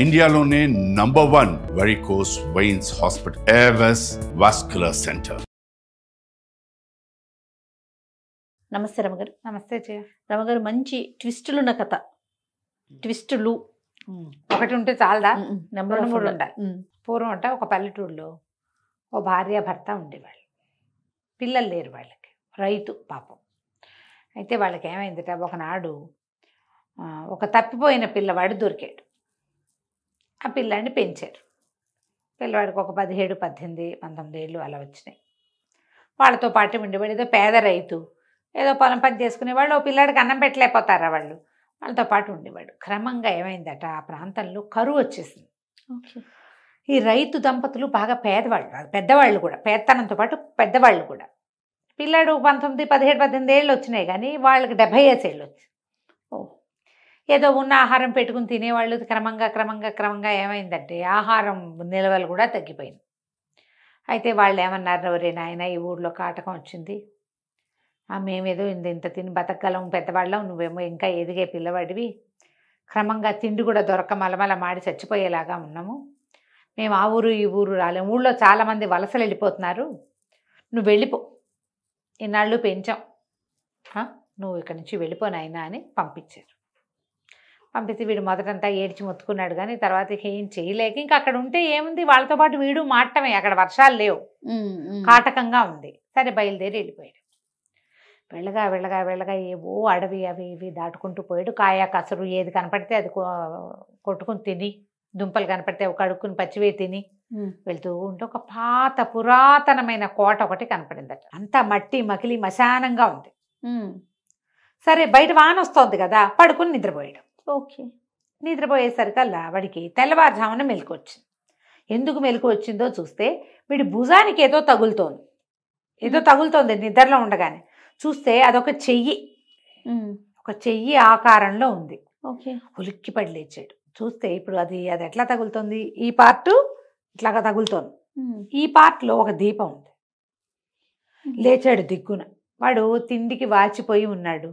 ఇండియాలోనే #1 varicose veins hospital Avis vascular centre. నమస్తే రమగారు. నమస్తే జయ. రమగారు, మంచి ట్విస్టులున్న కథ. ట్విస్టులు ఒకటి ఉంటే చాలదా? నెంబర్ 2, 3 ఉండాలి. పూర్వం అంట ఒక పల్లెటూరులో ఓ భార్య భర్త ఉండేవాళ్ళు. పిల్లలు లేరు వాళ్ళకి, రైతు పాపం. అయితే వాళ్ళకి ఏమైందిట, ఒకనాడు ఒక తప్పిపోయిన పిల్లవాడు దొరికాడు. ఆ పిల్లాడిని పెంచారు. పిల్లవాడికి ఒక 17, 18, 19 ఏళ్ళు అలా వచ్చినాయి. వాళ్ళతో పాటు ఉండేవాడు. ఏదో పేద రైతు, ఏదో పొలం పని చేసుకునేవాళ్ళు. ఓ పిల్లాడికి అన్నం పెట్టలేకపోతారా వాళ్ళు, వాళ్ళతో పాటు ఉండేవాడు. క్రమంగా ఏమైందట, ఆ ప్రాంతంలో కరువు వచ్చేసింది. ఈ రైతు దంపతులు బాగా పేదవాళ్ళు, పెద్దవాళ్ళు కూడా, పేదతనంతో పాటు పెద్దవాళ్ళు కూడా. పిల్లాడు 19, 17, 18 ఏళ్ళు వచ్చినాయి, కానీ వాళ్ళకి 75 ఏళ్ళు వచ్చి ఏదో ఉన్న ఆహారం పెట్టుకుని తినేవాళ్ళు. క్రమంగా ఏమైందంటే ఆహారం నిల్వలు కూడా తగ్గిపోయింది. అయితే వాళ్ళు ఏమన్నారు, రే నాయన, ఈ ఊళ్ళో కాటకం వచ్చింది, మేమేదో ఇంత తిని బతకగలం, పెద్దవాళ్ళం, నువ్వేమో ఇంకా ఎదిగే పిల్లవాడివి, క్రమంగా తిండి కూడా దొరక మలమల మాడి చచ్చిపోయేలాగా ఉన్నాము, మేము ఆ ఊరు ఈ ఊరు రాలేము, ఊళ్ళో చాలామంది వలసలు వెళ్ళిపోతున్నారు, నువ్వు వెళ్ళిపో, ఇన్నాళ్ళు పెంచాం, నువ్వు ఇక్కడి నుంచి వెళ్ళిపో నాయనా అని పంపించారు. పంపిస్తే వీడు మొదటంతా ఏడ్చి మొత్తుకున్నాడు, కానీ తర్వాత ఏం చేయలేక ఇంకా అక్కడ ఉంటే ఏముంది, వాళ్ళతో పాటు వీడు మాటమే, అక్కడ వర్షాలు లేవు, కాటకంగా ఉంది. సరే బయలుదేరి వెళ్ళిపోయాడు. వెళ్ళగా ఏవో అడవి అవి ఇవి దాటుకుంటూ పోయాడు. కాయ కసరు ఏది కనపడితే అది కొట్టుకుని తిని, దుంపలు కనపడితే ఒక కడుక్కుని పచ్చివే తిని వెళ్తూ ఉంటే ఒక పాత పురాతనమైన కోట ఒకటి కనపడిందట. అంతా మట్టి మకిలి మశానంగా ఉంది. సరే బయట వాన వస్తోంది కదా, పడుకుని నిద్రపోయాడు. నిద్రపోయేసరికల్లా వాడికి తెల్లవారుజామున మెలకు వచ్చింది. ఎందుకు మెలకు వచ్చిందో చూస్తే వీడి భుజానికి ఏదో తగులుతోంది నిద్రలో ఉండగానే. చూస్తే అదొక చెయ్యి ఆకారంలో ఉంది. ఉలిక్కిపడి లేచాడు. చూస్తే ఇప్పుడు అది ఎట్లా తగులుతుంది, ఈ పార్ట్ ఇట్లాగా తగులుతోంది, ఈ పార్ట్లో ఒక దీపం ఉంది. లేచాడు దిగ్గున. వాడు తిండికి వాచిపోయి ఉన్నాడు,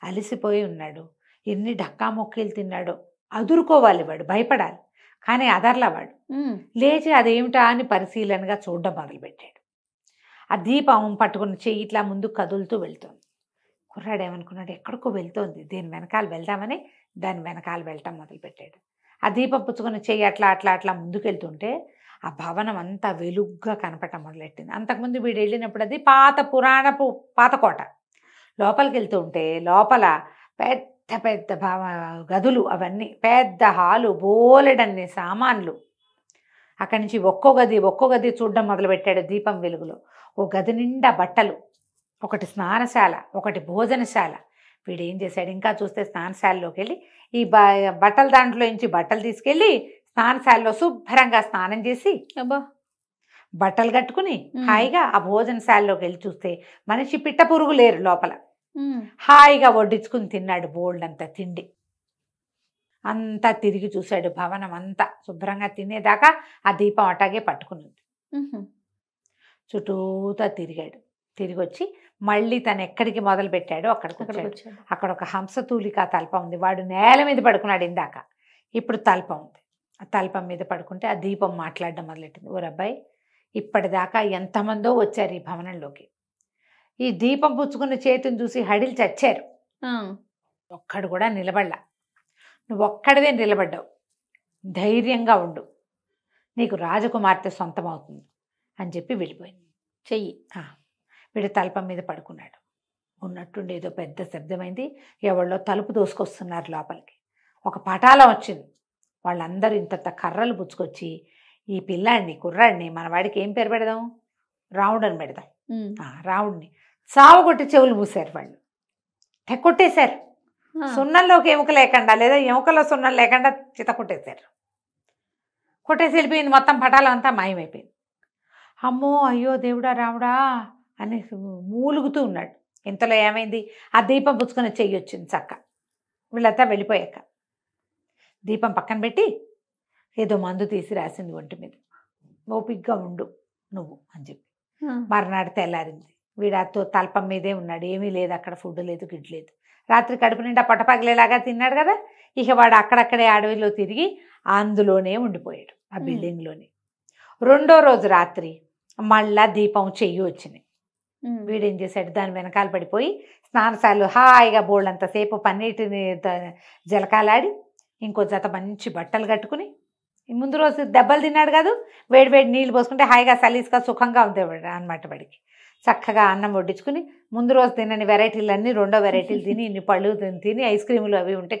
అలసిపోయి ఉన్నాడు, ఎన్ని డక్కా మొక్కలు తిన్నాడో. అదురుకోవాలి వాడు, భయపడాలి, కానీ అదర్లా వాడు. లేచి అదేమిటా అని పరిశీలనగా చూడడం మొదలుపెట్టాడు. ఆ దీపం పట్టుకున్న చెయ్యి ఇట్లా ముందు కదులుతూ వెళ్తోంది. కుర్రాడు ఏమనుకున్నాడు, ఎక్కడికో వెళ్తోంది, దేని వెనకాల వెళ్దామని దాని వెనకాల వెళ్ళటం మొదలుపెట్టాడు. ఆ దీపం పుచ్చుకున్న చెయ్యి అట్లా ముందుకెళ్తుంటే ఆ భవనం అంతా వెలుగ్గా కనపడటం మొదలెట్టింది. అంతకుముందు వీడు వెళ్ళినప్పుడు అది పాత కోట. లోపలికి వెళ్తూ ఉంటే లోపల పెద్ద గదులు, అవన్నీ పెద్ద హాలు, బోలెడన్ని సామాన్లు. అక్కడి నుంచి ఒక్కో గది చూడడం మొదలుపెట్టాడు దీపం వెలుగులో. ఓ గది నిండా బట్టలు, ఒకటి స్నానశాల, ఒకటి భోజనశాల. వీడు ఏం చేశాడు, ఇంకా చూస్తే స్నానశాలలోకి వెళ్ళి ఈ బట్టల దాంట్లో నుంచి బట్టలు తీసుకెళ్ళి స్నానశాలలో శుభ్రంగా స్నానం చేసి బట్టలు కట్టుకుని హాయిగా ఆ భోజనశాలలోకి వెళ్ళి చూస్తే మనిషి పిట్ట పురుగు లేరు లోపల. హాయిగా వడ్డించుకుని తిన్నాడు బోల్డంతా తిండి. అంతా తిరిగి చూశాడు, భవనం అంతా శుభ్రంగా తినేదాకా ఆ దీపం అటాగే పట్టుకున్నది. చుట్టూతా తిరిగాడు. తిరిగి వచ్చి మళ్ళీ తను ఎక్కడికి మొదలు పెట్టాడో అక్కడికి వచ్చాడు. అక్కడ ఒక హంసతూలికా తల్పం ఉంది. వాడు నేల మీద పడుకున్నాడు ఇందాక, ఇప్పుడు తల్పం ఉంది. ఆ తల్పం మీద పడుకుంటే ఆ దీపం మాట్లాడడం మొదలెట్టింది. ఓ అబ్బాయి, ఇప్పటిదాకా ఎంతమందో వచ్చారు ఈ భవనంలోకి, ఈ దీపం పుచ్చుకున్న చేతిని చూసి హడిలు చచ్చారు, ఒక్కడు కూడా నిలబడలా, నువ్వు ఒక్కడివే నిలబడ్డావు, ధైర్యంగా ఉండు, నీకు రాజకుమార్తె సొంతం అవుతుంది అని చెప్పి వెళ్ళిపోయింది. వీడు తల్పం మీద పడుకున్నాడు. ఉన్నట్టుండి ఏదో పెద్ద శబ్దమైంది, ఎవళ్ళో తలుపు దోసుకొస్తున్నారు లోపలికి. ఒక పటాలం వచ్చింది. వాళ్ళందరూ ఇంత కర్రలు పుచ్చుకొచ్చి ఈ కుర్రాడిని మన వాడికి ఏం పేరు పెడదాం, రావుడు అని పెడదాం, రావుడిని సావుగొట్టి చెవులు మూసారు. వాళ్ళు కొట్టేశారు. సున్నంలోకి ఎముక లేకుండా, లేదా ఎముకలో సున్నం లేకుండా చిత కొట్టేశారు. కొట్టేసి వెళ్ళిపోయింది. మొత్తం పటాలం అంతా మాయమైపోయింది. అమ్మో అయ్యో దేవుడా రాముడా అని మూలుగుతూ ఉన్నాడు. ఇంతలో ఏమైంది, ఆ దీపం పుచ్చుకొని చెయ్యి వచ్చింది చక్క. వీళ్ళంతా వెళ్ళిపోయాక దీపం పక్కన పెట్టి ఏదో మందు తీసి రాసింది ఒంటి మీద, ఓపిగ్గా ఉండు నువ్వు అని చెప్పి. మర్నాడు తెల్లారింది. వీడాతో తల్పం మీదే ఉన్నాడు, ఏమీ లేదు అక్కడ, ఫుడ్ లేదు, గిడ్డు లేదు. రాత్రి కడుపు నిండా పొట్టపగలేలాగా తిన్నాడు కదా. ఇక వాడు అక్కడక్కడే అడవిలో తిరిగి అందులోనే ఉండిపోయాడు ఆ బిల్డింగ్లోనే. రెండో రోజు రాత్రి మళ్ళా దీపం చెయ్యి వచ్చినాయి. వీడేం చేశాడు, దాని వెనకాల పడిపోయి స్నానశాలలో హాయిగా బోళ్ళంతసేపు పన్నీటిని జలకాలాడి ఇంకో జత మంచి బట్టలు కట్టుకుని, ముందు రోజు దెబ్బలు తిన్నాడు కాదు, వేడి వేడి నీళ్ళు పోసుకుంటే హాయిగా సలీస్గా సుఖంగా ఉంది అనమాట. వాడికి చక్కగా అన్నం వడ్డించుకుని ముందు రోజు తినని వెరైటీలన్నీ రెండో వెరైటీలు తిని, ఇన్ని పళ్ళు తిని, ఐస్ క్రీములు అవి ఉంటే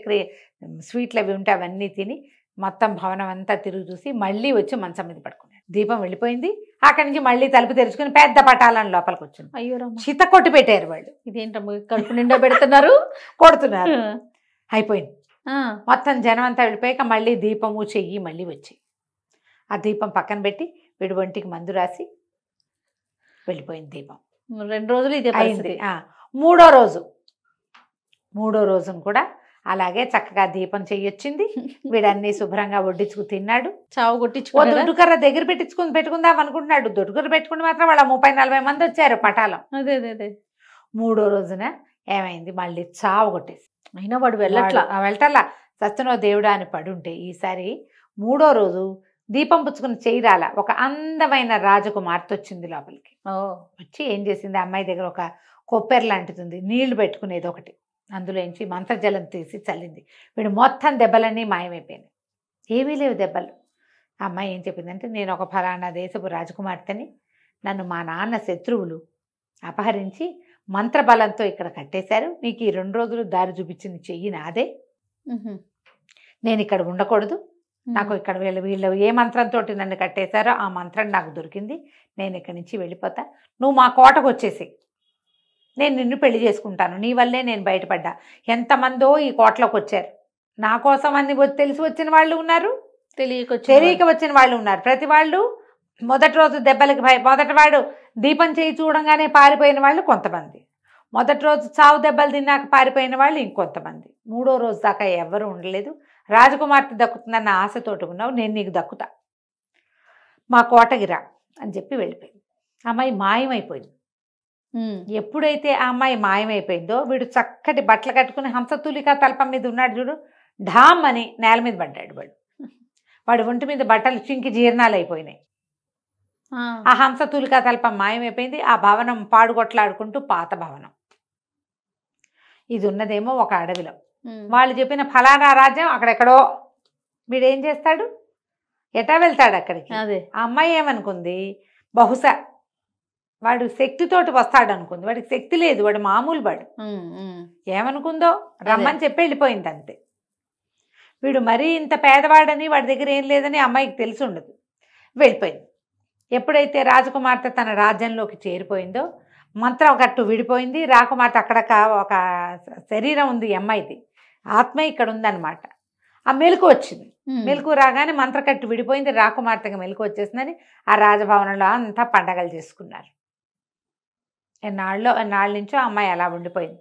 స్వీట్లు అవి ఉంటే అవన్నీ తిని మొత్తం భవనం అంతా తిరిగి చూసి మళ్ళీ వచ్చి మంచం మీద పడుకున్నాడు. దీపం వెళ్ళిపోయింది. అక్కడి నుంచి మళ్ళీ తలుపు తెరుచుకుని పెద్ద పటాలను లోపలికి వచ్చింది. అయ్యో చిత కొట్టి పెట్టారు వాళ్ళు. ఇదేంటమ్మా కడుపు నిండా పెడుతున్నారు, కొడుతున్నారు. అయిపోయింది. మొత్తం జనం అంతా వెళ్ళిపోయాక మళ్ళీ దీపము చెయ్యి మళ్ళీ వచ్చాయి. ఆ దీపం పక్కన పెట్టి వీడి ఒంటికి మందు రాసి వెళ్ళిపోయింది దీపం. 2 రోజులు ఇదే అయింది. మూడో రోజును కూడా అలాగే చక్కగా దీపం చెయ్యొచ్చింది. వీడన్నీ శుభ్రంగా వడ్డించుకు తిన్నాడు. చావు కొట్టించుకో దొడ్డుకర్ర దగ్గర పెట్టుకుందాం అనుకుంటున్నాడు. దొడ్డుకర్ర పెట్టుకుని మాత్రం వాళ్ళ 30-40 మంది వచ్చారు పటాలం. అదే మూడో రోజున ఏమైంది, మళ్ళీ చావు కొట్టేసి. అయినా వాడు వెళ్ళట్లా. సత్యనో దేవుడా అని పడుంటే ఈసారి మూడో రోజు దీపం పుచ్చుకుని చేయరాల ఒక అందమైన రాజకుమార్తె వచ్చింది లోపలికి. వచ్చి ఏం చేసింది, అమ్మాయి దగ్గర ఒక కొప్పెర లాంటిది నీళ్లు పెట్టుకునేది ఒకటి, అందులోంచి మంత్రజలం తీసి చల్లింది. వీడు మొత్తం దెబ్బలన్నీ మాయమైపోయినాయి, ఏమీ లేవు దెబ్బలు. అమ్మాయి ఏం చెప్పిందంటే, నేను ఒక ఫలానా దేశపు రాజకుమార్తెని, నన్ను మా నాన్న శత్రువులు అపహరించి మంత్రబలంతో ఇక్కడ కట్టేశారు. నీకు ఈ 2 రోజులు దారి చూపించింది చెయ్యి నాదే. నేను ఇక్కడ ఉండకూడదు. నాకు ఇక్కడ వీళ్ళు ఏ మంత్రంతో నన్ను కట్టేశారో ఆ మంత్రం నాకు దొరికింది. నేను ఇక్కడి నుంచి వెళ్ళిపోతా. నువ్వు మా కోటకు వచ్చేసి నేను నిన్ను పెళ్లి చేసుకుంటాను. నీ వల్లే నేను బయటపడ్డా. ఎంతమందో ఈ కోటలోకి వచ్చారు. నా కోసం అన్ని తెలిసి వచ్చిన వాళ్ళు ఉన్నారు, తెలియక వచ్చిన వాళ్ళు ఉన్నారు. ప్రతి వాళ్ళు మొదటి రోజు దెబ్బలకి మొదటి వాడు దీపం చేయి చూడంగానే పారిపోయిన వాళ్ళు కొంతమంది, మొదటి రోజు చావు దెబ్బలు తిన్నాక పారిపోయిన వాళ్ళు ఇంకొంతమంది. మూడో రోజు దాకా ఎవరు ఉండలేదు. రాజకుమార్తె దక్కుతుందన్న ఆశతోటి ఉన్నావు, నేను నీకు దక్కుతా, మా కోటకి రా అని చెప్పి వెళ్ళిపోయింది. అమ్మాయి మాయమైపోయింది. ఎప్పుడైతే ఆ అమ్మాయి మాయమైపోయిందో వీడు చక్కటి బట్టలు కట్టుకుని హంసతూలిక తల్పం మీద ఉన్నాడు చూడు, ఢామ్ అని నేల మీద పడ్డాడు. వాడి ఒంటి మీద బట్టలు చింకి జీర్ణాలు అయిపోయినాయి. ఆ హంసతూలిక తల్పం మాయమైపోయింది. ఆ భవనం పాడుగొట్లాడుకుంటూ పాత భవనం. ఇది ఉన్నదేమో ఒక అడవిలో. వాళ్ళు చెప్పిన ఫలానా రాజ్యం అక్కడెక్కడో. వీడేం చేస్తాడు, ఎటా వెళ్తాడు అక్కడికి. ఆ అమ్మాయి ఏమనుకుంది, బహుశా వాడు శక్తితోటి వస్తాడు అనుకుంది. వాడికి శక్తి లేదు, వాడు మామూలు వాడు. ఏమనుకుందో రమ్మని చెప్పి వెళ్ళిపోయింది అంతే. వీడు మరీ ఇంత పేదవాడని వాడి దగ్గర ఏం లేదని అమ్మాయికి తెలిసి ఉండదు, వెళ్ళిపోయింది. ఎప్పుడైతే రాజకుమార్తె తన రాజ్యంలోకి చేరిపోయిందో మంత్రం ఒకట్టు విడిపోయింది. రాకుమార్తె అక్కడ ఒక శరీరం ఉంది, అమ్మాయిది ఆత్మ ఇక్కడ ఉందన్నమాట. ఆ మెలకు వచ్చింది. మెలకు రాగానే మంత్రకట్టు విడిపోయింది. రాకుమార్తెకి మెలకు వచ్చేసిందని ఆ రాజభవనంలో అంతా పండగలు చేసుకున్నారు. ఎన్నాళ్ళ నుంచో అమ్మాయి అలా ఉండిపోయింది.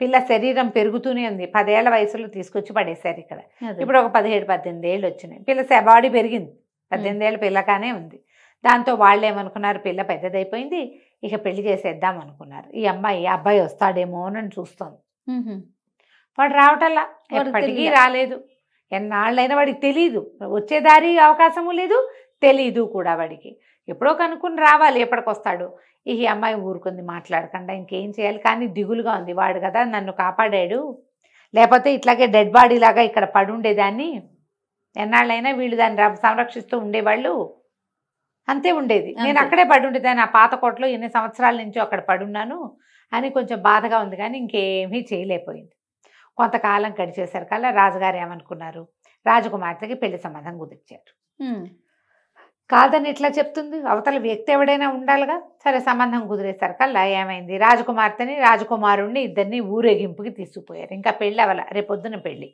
పిల్ల శరీరం పెరుగుతూనే ఉంది. 10 ఏళ్ల వయసులో తీసుకొచ్చి పడేశారు ఇక్కడ. ఇప్పుడు ఒక 17-18 ఏళ్ళు వచ్చినాయి. పిల్ల బాడీ పెరిగింది, 18 ఏళ్ళ పిల్లగానే ఉంది. దాంతో వాళ్ళు ఏమనుకున్నారు, పిల్ల పెద్దదైపోయింది, ఇక పెళ్లి చేసేద్దాం అనుకున్నారు. ఈ అబ్బాయి వస్తాడేమో అని చూస్తోంది. వాడు రావటల్లా, ఎప్పటికీ రాలేదు. ఎన్నాళ్ళైనా వాడికి తెలీదు, వచ్చే దారి అవకాశము లేదు, తెలీదు కూడా వాడికి. ఎప్పుడో కనుక్కుని రావాలి, ఎప్పటికొస్తాడు. ఈ అమ్మాయి ఊరుకుంది మాట్లాడకుండా. ఇంకేం చేయాలి, కానీ దిగులుగా ఉంది. వాడు కదా నన్ను కాపాడాడు, లేకపోతే ఇట్లాగే డెడ్ బాడీ లాగా ఇక్కడ పడుండేదాన్ని. ఎన్నాళ్ళైనా వీళ్ళు దాన్ని సంరక్షిస్తూ ఉండేవాళ్ళు, అంతే ఉండేది. నేను అక్కడే పడుండేదాన్ని, ఆ పాత కోటలో ఎన్ని సంవత్సరాల నుంచో అక్కడ పడున్నాను అని కొంచెం బాధగా ఉంది. కానీ ఇంకేమీ చేయలేకపోయింది. కొంతకాలం గడిచేసరికల్లా రాజుగారు ఏమనుకున్నారు, రాజకుమార్తెకి పెళ్లి సంబంధం కుదిర్చారు. కాదని ఎట్లా చెప్తుంది, అవతల వ్యక్తి ఎవడైనా ఉండాలిగా. సరే సంబంధం కుదిరేసరికల్లా ఏమైంది, రాజకుమార్తెని రాజకుమారుణ్ణి ఇద్దరిని ఊరేగింపుకి తీసుకుపోయారు. ఇంకా పెళ్ళి అవ్వాల, రేపొద్దున పెళ్ళి.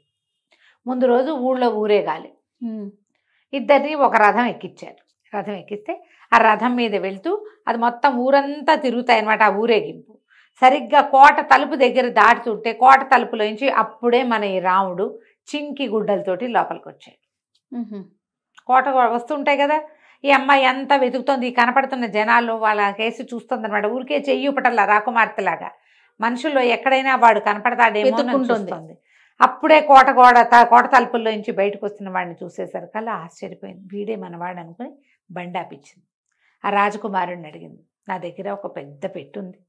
ముందు రోజు ఊళ్ళో ఊరేగాలి. ఇద్దరిని ఒక రథం ఎక్కించారు. రథం ఎక్కిస్తే ఆ రథం మీద వెళ్తూ అది మొత్తం ఊరంతా తిరుగుతాయి అన్నమాట. ఆ ఊరేగింపు సరిగ్గా కోట తలుపు దగ్గర దాటుతుంటే కోట తలుపులోంచి అప్పుడే మన ఈ రాముడు చింకి గుడ్డలతోటి లోపలికి వచ్చాడు. కోట వస్తుంటాయి కదా, ఈ అమ్మాయి అంతా వెతుకుతోంది. కనపడుతున్న జనాలు వాళ్ళ కేసు చూస్తుంది అనమాట. ఊరికే చెయ్యి పటల్లా రాకుమార్తెలాగా మనుషుల్లో ఎక్కడైనా వాడు కనపడతాడేమో చూస్తుంది. అప్పుడే కోట తలుపుల్లో నుంచి బయటకు వస్తున్న వాడిని చూసేసరికల్లా ఆశ్చర్యపోయింది. వీడే మనవాడు అనుకుని బండి ఆపించింది. ఆ రాజకుమారుడిని అడిగింది, నా దగ్గర ఒక పెద్ద పెట్టుంది,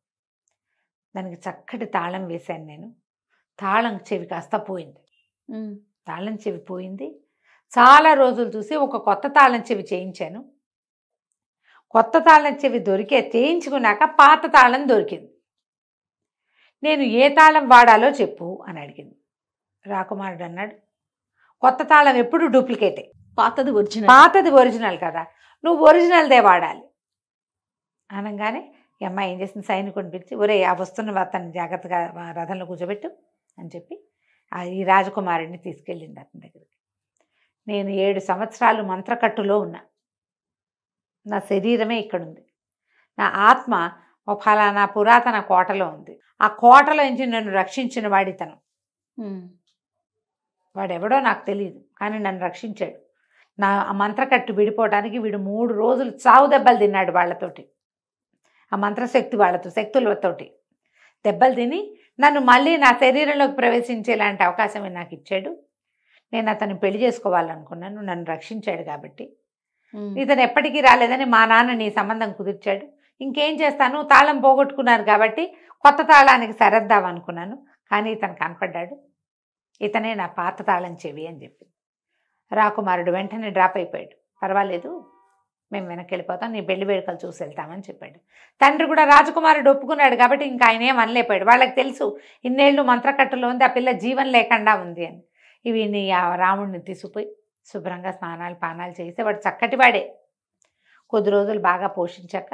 దానికి చక్కటి తాళం వేశాను నేను, తాళం చెవి కాస్త పోయింది. తాళం చెవి పోయింది. చాలా రోజులు చూసి ఒక కొత్త తాళం చెవి చేయించాను. కొత్త తాళం చెవి చేయించుకున్నాక పాత తాళం దొరికింది. నేను ఏ తాళం వాడాలో చెప్పు అని అడిగింది. రాకుమారుడు అన్నాడు, కొత్త తాళం ఎప్పుడు డూప్లికేటే, పాతది ఒరిజినల్ కదా, నువ్వు ఒరిజినల్దే వాడాలి అనగానే ఈ అమ్మాయి ఏం చేసింది, సైనికుడిని పిలిచి, ఒరే ఆ వస్తున్న అతన్ని జాగ్రత్తగా రథంలో కూర్చోబెట్టు అని చెప్పి ఈ రాజకుమారుడిని తీసుకెళ్ళింది అతని దగ్గరికి. నేను 7 సంవత్సరాలు మంత్రకట్టులో ఉన్నా, నా శరీరమే ఇక్కడుంది, నా ఆత్మ ఒక ఫలానా పురాతన కోటలో ఉంది, ఆ కోటలో నుంచి నన్ను రక్షించిన వాడితను, వాడెవడో నాకు తెలియదు కానీ నన్ను రక్షించాడు. నా ఆ మంత్రకట్టు విడిపోవడానికి వీడు 3 రోజులు చావు దెబ్బలు తిన్నాడు వాళ్ళతోటి, ఆ మంత్రశక్తి శక్తులతోటి దెబ్బలు తిని నన్ను మళ్ళీ నా శరీరంలోకి ప్రవేశించేలాంటి అవకాశం నాకు ఇచ్చాడు. నేను అతన్ని పెళ్లి చేసుకోవాలనుకున్నాను, నన్ను రక్షించాడు కాబట్టి. ఇతను ఎప్పటికీ రాలేదని మా నాన్న నీ సంబంధం కుదిర్చాడు. ఇంకేం చేస్తాను, తాళం పోగొట్టుకున్నారు కాబట్టి కొత్త తాళానికి సరద్దామనుకున్నాను, కానీ ఇతను కనపడ్డాడు, ఇతనే నా పాత తాళం చెవి అని చెప్పి. రాకుమారుడు వెంటనే డ్రాప్ అయిపోయాడు. పర్వాలేదు, మేము వెనక్కి వెళ్ళిపోతాం, నీ పెళ్లి వేడుకలు చూసి వెళ్తామని చెప్పాడు. తండ్రి కూడా రాజకుమారుడు ఒప్పుకున్నాడు కాబట్టి ఇంకా ఆయన ఏం అనలేపాడు. వాళ్ళకి తెలుసు ఇన్నేళ్ళు మంత్రకట్టులో ఉంది, ఆ పిల్ల జీవం లేకుండా ఉంది అని. ఇవి రాముడిని తీసుకుపోయి శుభ్రంగా స్నానాలు పానాలు చేసి వాడు చక్కటి వాడే. కొద్ది రోజులు బాగా పోషించాక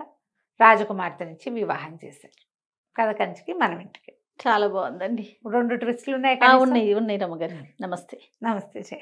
రాజకుమార్తెనిచ్చి వివాహం చేశారు. కథ కంచికి మనం ఇంటికి. చాలా బాగుందండి. 2 ట్విస్టులు ఉన్నాయి. ఉన్నాయి రమ్మగారు. నమస్తే. నమస్తే.